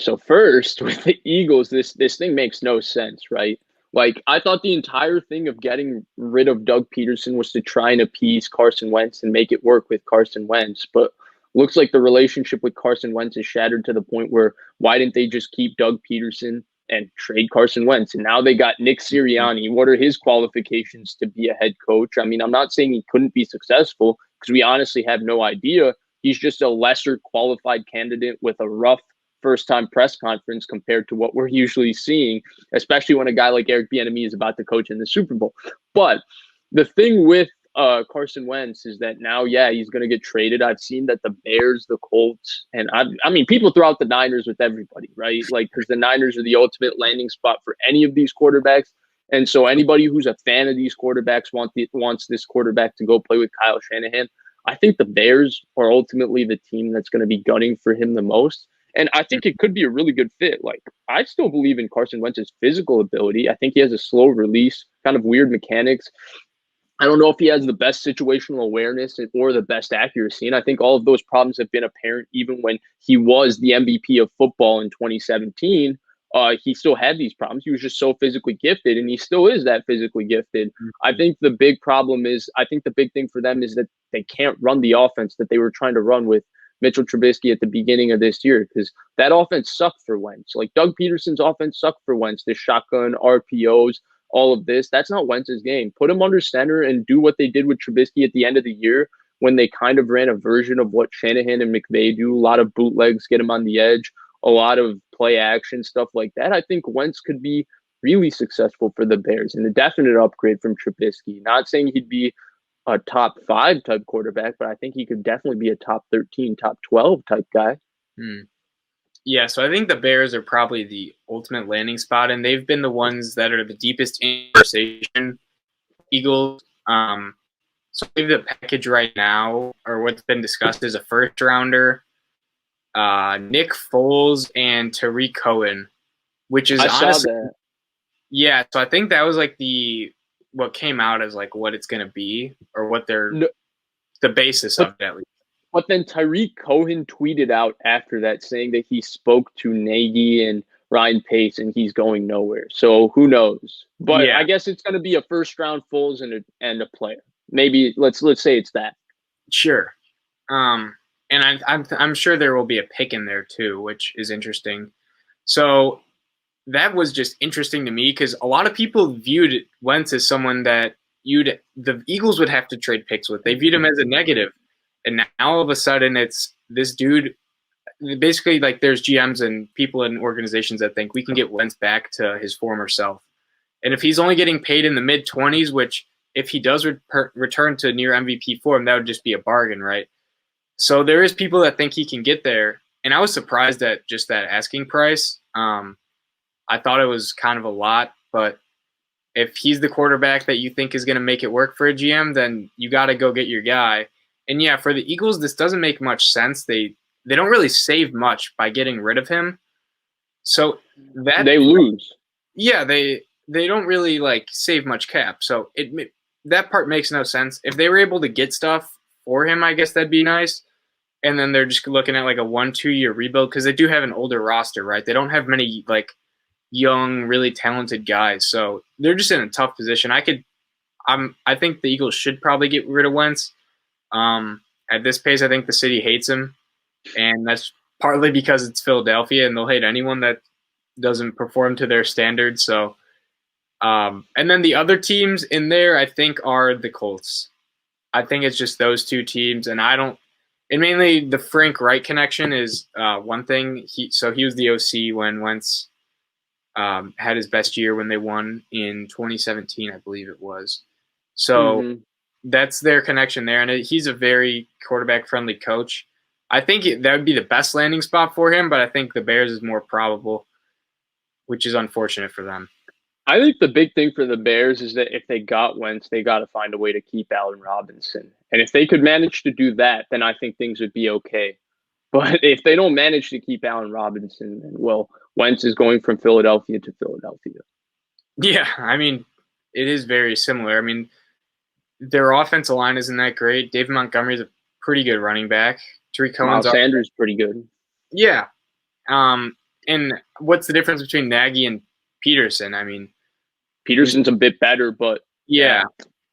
So first, with the Eagles, this thing makes no sense, right? Like I thought the entire thing of getting rid of Doug Peterson was to try and appease Carson Wentz and make it work with Carson Wentz, but looks like the relationship with Carson Wentz is shattered to the point where why didn't they just keep Doug Peterson and trade Carson Wentz? And now they got Nick Sirianni. What are his qualifications to be a head coach? I mean, I'm not saying he couldn't be successful because we honestly have no idea. He's just a lesser qualified candidate with a rough first time press conference compared to what we're usually seeing, especially when a guy like Eric Bieniemy is about to coach in the Super Bowl. But the thing with Carson Wentz is that now, yeah, he's going to get traded. I've seen that the Bears, the Colts, and I mean, people throw out the Niners with everybody, right? Like, because the Niners are the ultimate landing spot for any of these quarterbacks. And so anybody who's a fan of these quarterbacks wants this quarterback to go play with Kyle Shanahan. I think the Bears are ultimately the team that's going to be gunning for him the most. And I think it could be a really good fit. Like, I still believe in Carson Wentz's physical ability. I think he has a slow release, kind of weird mechanics. I don't know if he has the best situational awareness or the best accuracy. And I think all of those problems have been apparent even when he was the MVP of football in 2017. He still had these problems. He was just so physically gifted, and he still is that physically gifted. I think the big problem is, I think the big thing for them is that they can't run the offense that they were trying to run with Mitchell Trubisky at the beginning of this year, because that offense sucked for Wentz. Like Doug Peterson's offense sucked for Wentz. The shotgun RPOs, all of this. That's not Wentz's game. Put him under center and do what they did with Trubisky at the end of the year when they kind of ran a version of what Shanahan and McVay do. A lot of bootlegs, get him on the edge, a lot of play action, stuff like that. I think Wentz could be really successful for the Bears and a definite upgrade from Trubisky. Not saying he'd be a top 5 type quarterback, but I think he could definitely be a top 13, top 12 type guy. Yeah, so I think the Bears are probably the ultimate landing spot, and they've been the ones that are the deepest in conversation. Eagles, so maybe the package right now, or what's been discussed, is a first rounder, Nick Foles, and Tariq Cohen, which is honestly, yeah. So I think that was like what came out as like what it's going to be, or what the basis of it at least. But then Tariq Cohen tweeted out after that saying that he spoke to Nagy and Ryan Pace and he's going nowhere. So who knows? But yeah. I guess it's going to be a first round Foles and a player. Maybe let's say it's that. Sure. And I'm sure there will be a pick in there too, which is interesting. So that was just interesting to me because a lot of people viewed Wentz as someone that the Eagles would have to trade picks with. They viewed him as a negative. And now all of a sudden it's this dude, basically like there's GMs and people in organizations that think we can get Wentz back to his former self. And if he's only getting paid in the mid-20s, which if he does return to near MVP form, that would just be a bargain, right? So there is people that think he can get there. And I was surprised at just that asking price. I thought it was kind of a lot, but if he's the quarterback that you think is going to make it work for a GM, then you got to go get your guy. And yeah, for the Eagles, this doesn't make much sense. They don't really save much by getting rid of him. So that they lose. Yeah, they don't really like save much cap. So that part makes no sense. If they were able to get stuff for him, I guess that'd be nice. And then they're just looking at like a 1-2 year rebuild because they do have an older roster, right? They don't have many like young, really talented guys. So they're just in a tough position. I think the Eagles should probably get rid of Wentz. At this pace, I think the city hates him, and that's partly because it's Philadelphia, and they'll hate anyone that doesn't perform to their standards. So, and then the other teams in there, I think, are the Colts. I think it's just those two teams, and mainly the Frank Reich connection is one thing. He was the OC when Wentz had his best year when they won in 2017, I believe it was. So that's their connection there, and he's a very quarterback-friendly coach. I think that would be the best landing spot for him, but I think the Bears is more probable, which is unfortunate for them. I think the big thing for the Bears is that if they got Wentz, they got to find a way to keep Allen Robinson. And if they could manage to do that, then I think things would be okay. But if they don't manage to keep Allen Robinson, then, well, Wentz is going from Philadelphia to Philadelphia. Yeah, I mean, it is very similar. I mean, their offensive line isn't that great. David Montgomery is a pretty good running back. Tariq Cohen's Miles Sanders is pretty good. Yeah. And what's the difference between Nagy and Peterson? I mean, Peterson's a bit better, but yeah,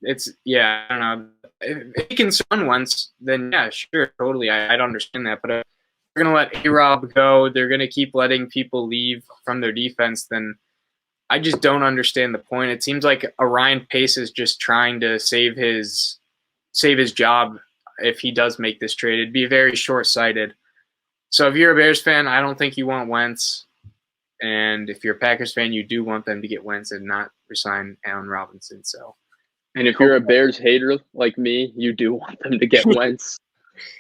I don't know. If he can run once, then yeah, sure, totally. I'd understand that. But if they're gonna let A-Rob go, they're gonna keep letting people leave from their defense. Then I just don't understand the point. It seems like Ryan Pace is just trying to save his job if he does make this trade. It'd be very short-sighted. So if you're a Bears fan, I don't think you want Wentz. And if you're a Packers fan, you do want them to get Wentz and not resign Allen Robinson. So, and if you're a Bears hater like me, you do want them to get Wentz.